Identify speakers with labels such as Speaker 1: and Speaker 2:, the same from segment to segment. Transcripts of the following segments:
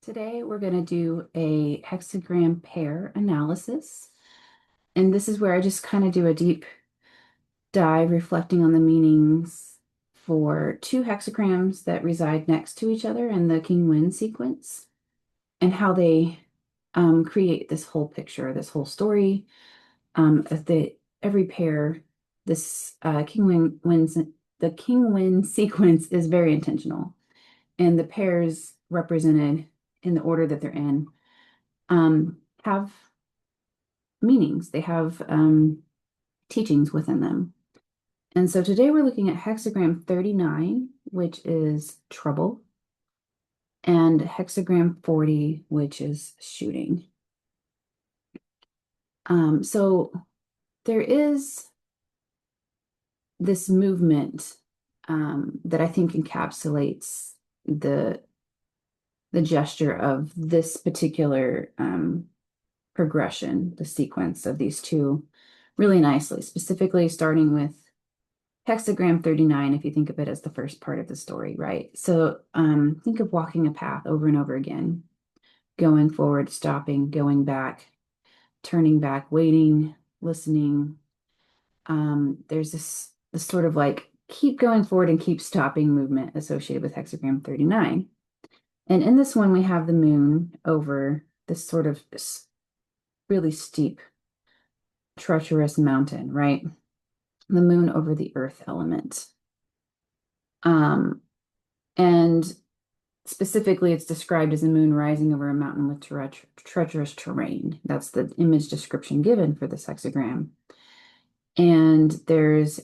Speaker 1: Today we're going to do a hexagram pair analysis. And this is where I just kind of do a deep dive reflecting on the meanings for two hexagrams that reside next to each other in the king-win sequence and how they create this whole picture, this whole story. Every pair, this the king-win sequence is very intentional, and the pairs represented in the order that they're in have meanings. They have teachings within them. And so today we're looking at hexagram 39, which is trouble, and hexagram 40, which is shooting. So there is this movement that I think encapsulates the gesture of this particular progression, the sequence of these two really nicely, specifically starting with hexagram 39, if you think of it as the first part of the story, right? So think of walking a path over and over again, going forward, stopping, going back, turning back, waiting, listening. There's this sort of like keep going forward and keep stopping movement associated with hexagram 39. And in this one, we have the moon over this sort of really steep, treacherous mountain, right? The moon over the earth element. And specifically, it's described as a moon rising over a mountain with treacherous terrain. That's the image description given for this hexagram. And there's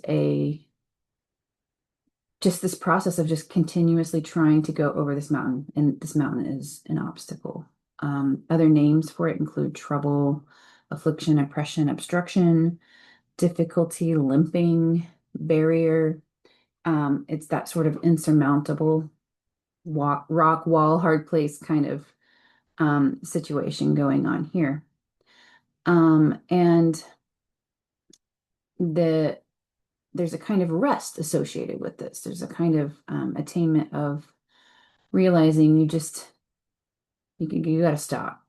Speaker 1: just this process of just continuously trying to go over this mountain, and this mountain is an obstacle. Other names for it include trouble, affliction, oppression, obstruction, difficulty, limping, barrier. It's that sort of insurmountable rock wall, hard place kind of situation going on here. And there's a kind of rest associated with this. There's a kind of attainment of realizing you got to stop,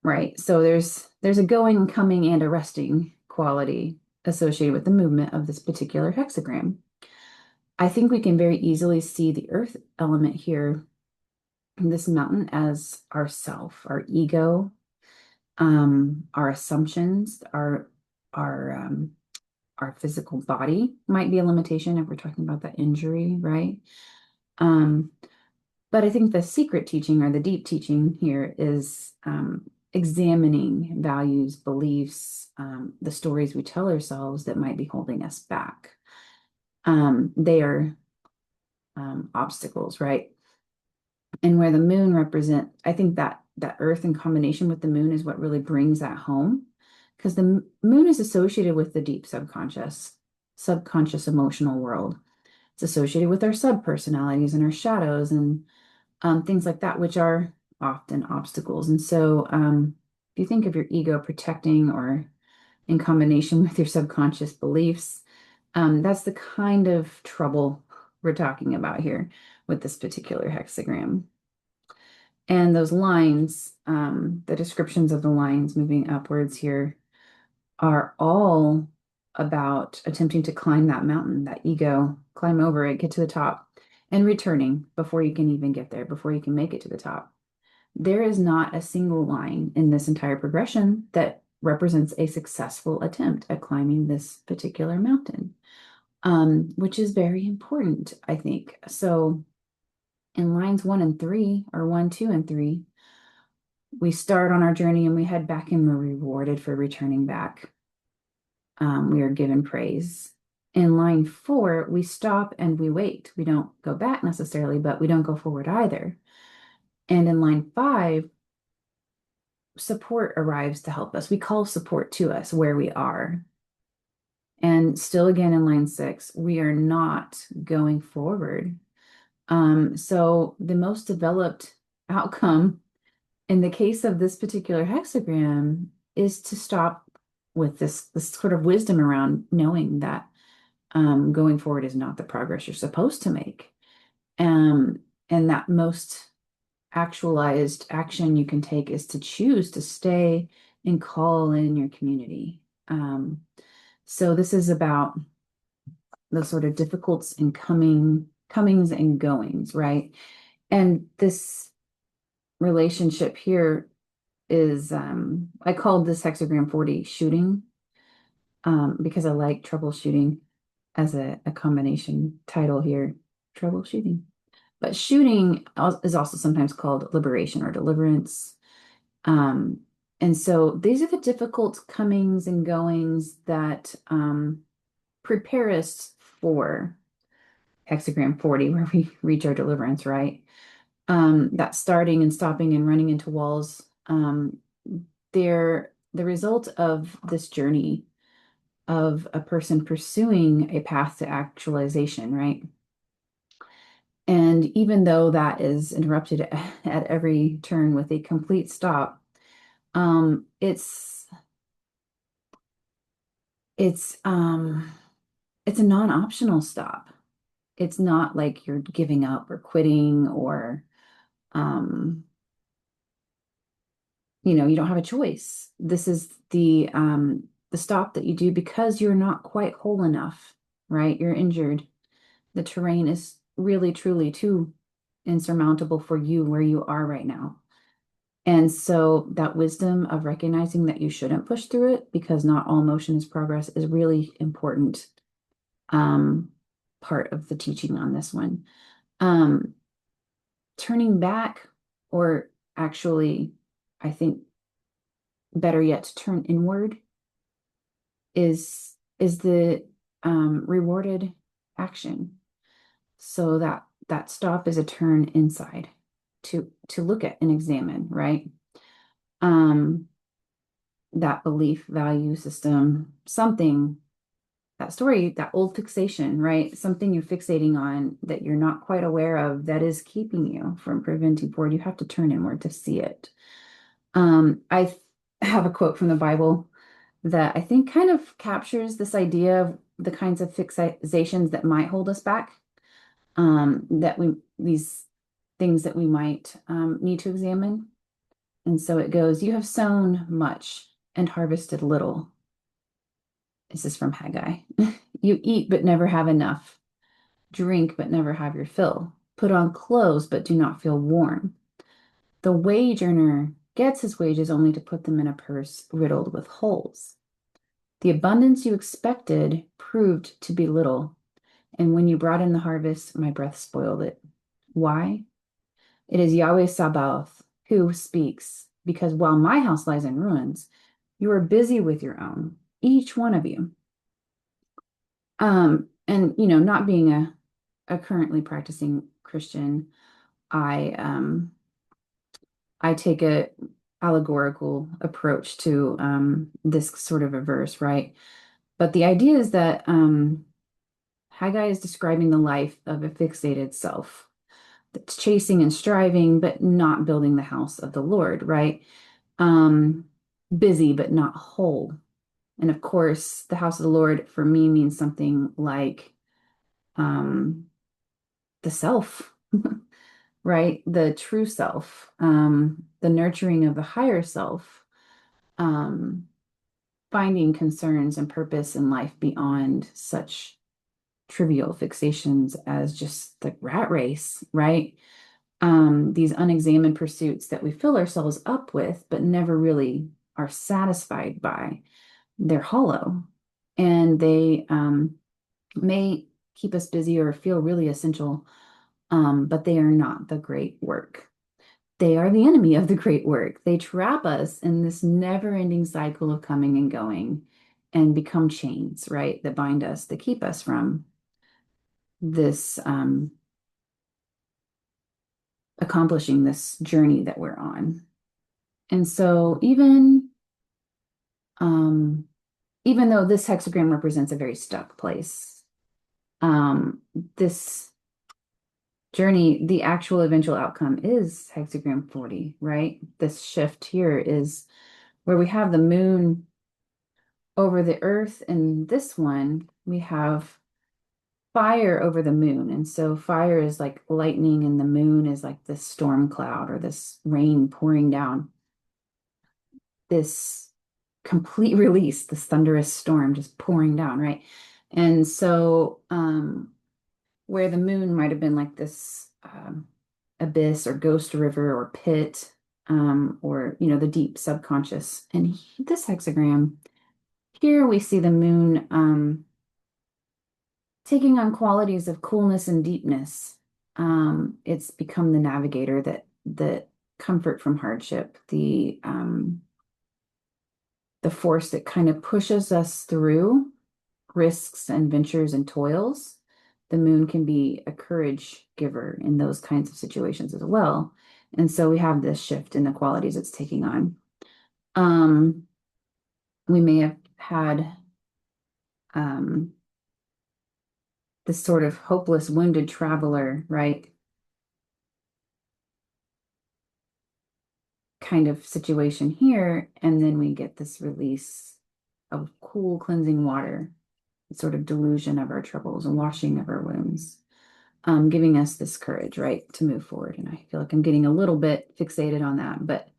Speaker 1: right? So there's a going and coming and a resting quality associated with the movement of this particular hexagram. I think we can very easily see the earth element here in this mountain as our self, our ego, our assumptions, our physical body might be a limitation if we're talking about that injury, right? But I think the secret teaching or the deep teaching here is examining values, beliefs, the stories we tell ourselves that might be holding us back. They are obstacles, right? And where the moon I think that earth in combination with the moon is what really brings that home, because the moon is associated with the deep subconscious emotional world. It's associated with our subpersonalities and our shadows and things like that, which are often obstacles. And so if you think of your ego protecting or in combination with your subconscious beliefs, that's the kind of trouble we're talking about here with this particular hexagram. And those lines, the descriptions of the lines moving upwards here are all about attempting to climb that mountain, that ego, climb over it, get to the top, and returning before you can even get there, before you can make it to the top. There is not a single line in this entire progression that represents a successful attempt at climbing this particular mountain, which is very important, I think. So in lines 1 and 3, or 1, 2, and 3, we start on our journey and we head back and we're rewarded for returning back. We are given praise. In line 4, we stop and we wait. We don't go back necessarily, but we don't go forward either. And in line 5, support arrives to help us. We call support to us where we are. And still again in line 6, we are not going forward. So the most developed outcome in the case of this particular hexagram is to stop with this sort of wisdom around knowing that going forward is not the progress you're supposed to make. And that most actualized action you can take is to choose to stay and call in your community. So this is about the sort of difficulties and comings and goings, right? And this relationship here is I called this hexagram 40 shooting, because I like troubleshooting as a combination title here, troubleshooting. But shooting is also sometimes called liberation or deliverance. Um, and so these are the difficult comings and goings that prepare us for hexagram 40, where we reach our deliverance, right? That starting and stopping and running into walls, they're the result of this journey of a person pursuing a path to actualization, right? And even though that is interrupted at every turn with a complete stop, um, it's it's um, it's a non-optional stop. It's not like you're giving up or quitting or um, you don't have a choice. This is the stop that you do because you're not quite whole enough, right? You're injured. The terrain is really, truly too insurmountable for you where you are right now. And so that wisdom of recognizing that you shouldn't push through it because not all motion is progress is really important um, part of the teaching on this one. Um, Turning back, or actually, I think better yet, to turn inward is the rewarded action. So that stop is a turn inside to look at and examine, right? Um, that belief, value system, something, that story, that old fixation, right? Something you're fixating on that you're not quite aware of that is keeping you from preventing forward. You have to turn inward to see it. I have a quote from the Bible that I think kind of captures this idea of the kinds of fixations that might hold us back, these things that we might need to examine. And so it goes, "You have sown much and harvested little." This is from Haggai. "You eat but never have enough, drink but never have your fill, put on clothes but do not feel warm. The wage earner gets his wages only to put them in a purse riddled with holes. The abundance you expected proved to be little, and when you brought in the harvest, my breath spoiled it. Why? It is Yahweh Sabaoth who speaks, because while my house lies in ruins, you are busy with your own, each one of you." And not being a currently practicing Christian, I take a allegorical approach to this sort of a verse, right? But the idea is that Haggai is describing the life of a fixated self that's chasing and striving, but not building the house of the Lord, right? Um, Busy, but not whole. And of course, the house of the Lord for me means something like um, the self, right? The true self, the nurturing of the higher self, um, finding concerns and purpose in life beyond such trivial fixations as just the rat race, right? These unexamined pursuits that we fill ourselves up with, but never really are satisfied by. They're hollow, and they may keep us busy or feel really essential, but they are not the great work. They are the enemy of the great work. They trap us in this never-ending cycle of coming and going and become chains, right, that bind us, that keep us from this accomplishing this journey that we're on. And so um, even though this hexagram represents a very stuck place, this journey, the actual eventual outcome is hexagram 40, right? This shift here is where we have the moon over the earth, and this one we have fire over the moon. And so fire is like lightning, and the moon is like this storm cloud or this rain pouring down, this complete release, this thunderous storm just pouring down, right? And so, where the moon might have been like this abyss or ghost river or pit, or, the deep subconscious. And this hexagram, here we see the moon taking on qualities of coolness and deepness. It's become the navigator, that comfort from hardship, the force that kind of pushes us through risks and ventures and toils. The moon can be a courage giver in those kinds of situations as well. And so we have this shift in the qualities it's taking on. We may have had this sort of hopeless, wounded traveler, right? Kind of situation here. And then we get this release of cool, cleansing water, sort of delusion of our troubles and washing of our wounds, giving us this courage, right, to move forward. And I feel like I'm getting a little bit fixated on that. But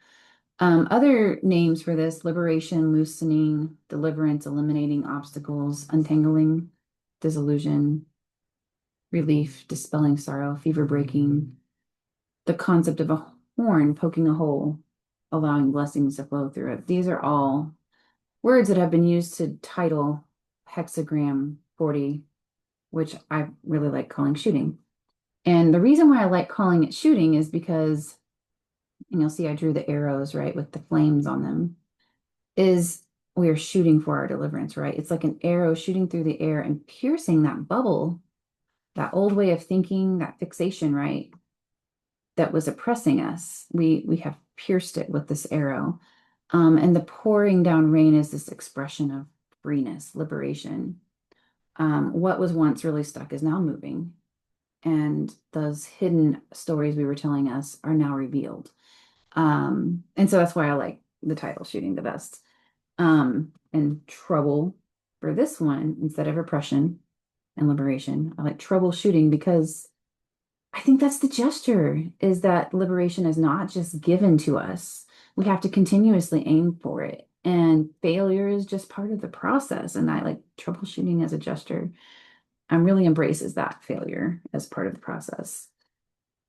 Speaker 1: other names for this: liberation, loosening, deliverance, eliminating obstacles, untangling, disillusion, relief, dispelling sorrow, fever breaking, the concept of a horn poking a hole, allowing blessings to flow through it. These are all words that have been used to title hexagram 40, which I really like calling shooting. And the reason why I like calling it shooting is because, and you'll see I drew the arrows, right, with the flames on them, is we are shooting for our deliverance, right? It's like an arrow shooting through the air and piercing that bubble, that old way of thinking, that fixation, right, that was oppressing us. We have pierced it with this arrow. And the pouring down rain is this expression of freeness, liberation. What was once really stuck is now moving. And those hidden stories we were telling us are now revealed. And so that's why I like the title shooting the best. And trouble for this one, instead of oppression and liberation, I like troubleshooting, because I think that's the gesture, is that liberation is not just given to us. We have to continuously aim for it. And failure is just part of the process. And I like troubleshooting as a gesture. Really embraces that failure as part of the process.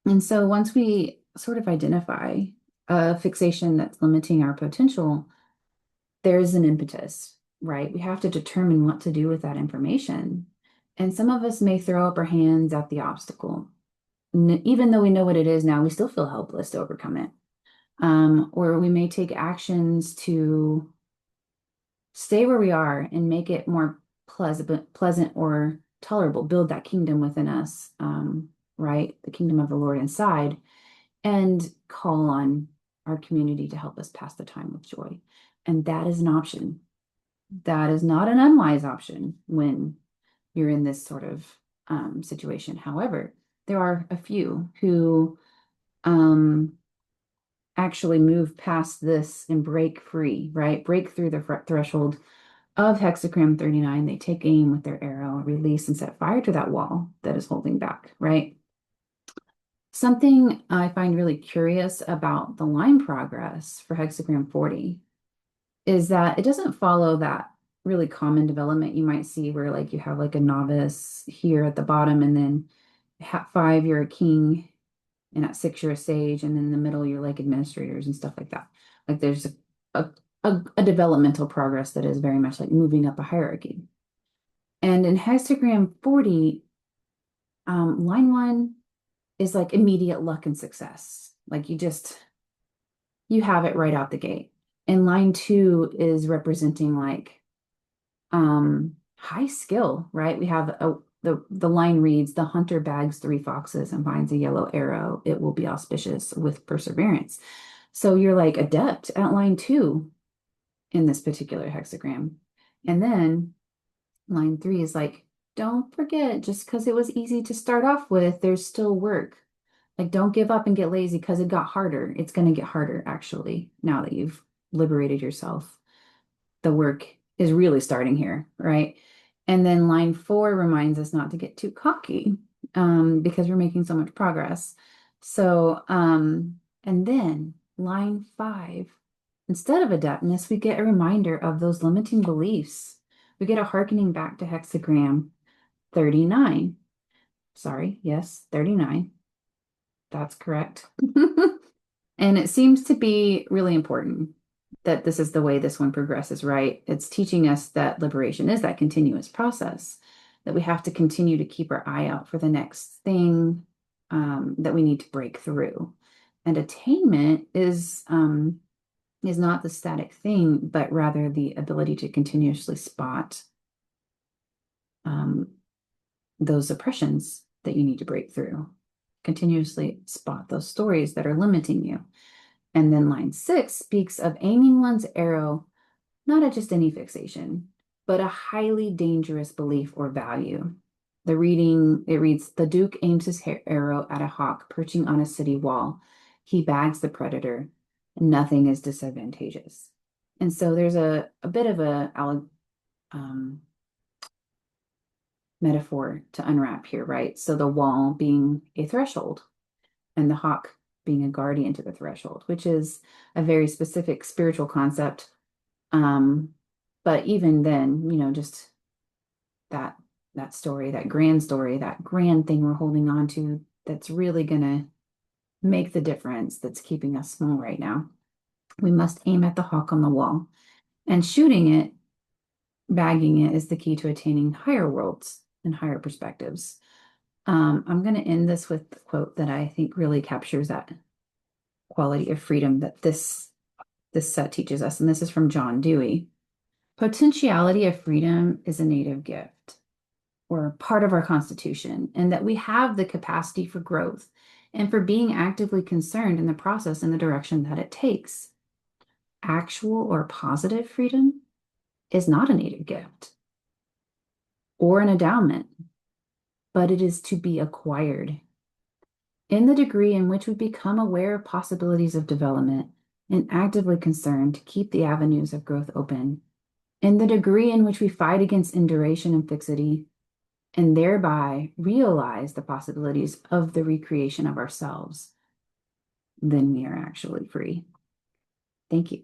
Speaker 1: And so once we sort of identify a fixation that's limiting our potential, there's an impetus, right? We have to determine what to do with that information. And some of us may throw up our hands at the obstacle. Even though we know what it is now, we still feel helpless to overcome it. Or we may take actions to stay where we are and make it more pleasant or tolerable, build that kingdom within us, right? The kingdom of the Lord inside, and call on our community to help us pass the time with joy. And that is an option. That is not an unwise option when you're in this sort of situation. However, there are a few who actually move past this and break free, right? Break through the threshold of hexagram 39. They take aim with their arrow, release, and set fire to that wall that is holding back, right? Something I find really curious about the line progress for hexagram 40 is that it doesn't follow that really common development you might see, where like you have like a novice here at the bottom, and then at 5 you're a king, and at 6 you're a sage, and then in the middle you're like administrators and stuff like that. Like there's a developmental progress that is very much like moving up a hierarchy. And in hexagram 40, line 1 is like immediate luck and success. Like you have it right out the gate. And line 2 is representing like high skill, right? We have the line reads, "The hunter bags 3 foxes and finds a yellow arrow. It will be auspicious with perseverance." So you're like adept at line 2 in this particular hexagram. And then line 3 is like, don't forget, just because it was easy to start off with, there's still work. Like, don't give up and get lazy because it got harder. It's going to get harder, actually, now that you've liberated yourself. The work is really starting here, right? And then line 4 reminds us not to get too cocky because we're making so much progress. So, and then line 5, instead of adeptness, we get a reminder of those limiting beliefs. We get a hearkening back to hexagram 39. Sorry, yes, 39. That's correct. And it seems to be really important that this is the way this one progresses, right? It's teaching us that liberation is that continuous process, that we have to continue to keep our eye out for the next thing that we need to break through. And attainment is not the static thing, but rather the ability to continuously spot um, those oppressions that you need to break through, continuously spot those stories that are limiting you. And then line 6 speaks of aiming one's arrow not at just any fixation, but a highly dangerous belief or value. The reading, it reads, the Duke aims his arrow at a hawk perching on a city wall. He bags the predator. Nothing is disadvantageous. And so there's a bit of a metaphor to unwrap here, right? So the wall being a threshold and the hawk being a guardian to the threshold, which is a very specific spiritual concept. But even then, just that story, that grand thing we're holding on to, that's really gonna make the difference, that's keeping us small right now. We must aim at the hawk on the wall, and shooting it, bagging it, is the key to attaining higher worlds and higher perspectives. I'm going to end this with the quote that I think really captures that quality of freedom that this set teaches us, and this is from John Dewey. Potentiality of freedom is a native gift, or part of our constitution, and that we have the capacity for growth and for being actively concerned in the process in the direction that it takes. Actual or positive freedom is not a native gift or an endowment, but it is to be acquired. In the degree in which we become aware of possibilities of development and actively concerned to keep the avenues of growth open, in the degree in which we fight against induration and fixity, and thereby realize the possibilities of the recreation of ourselves, then we are actually free. Thank you.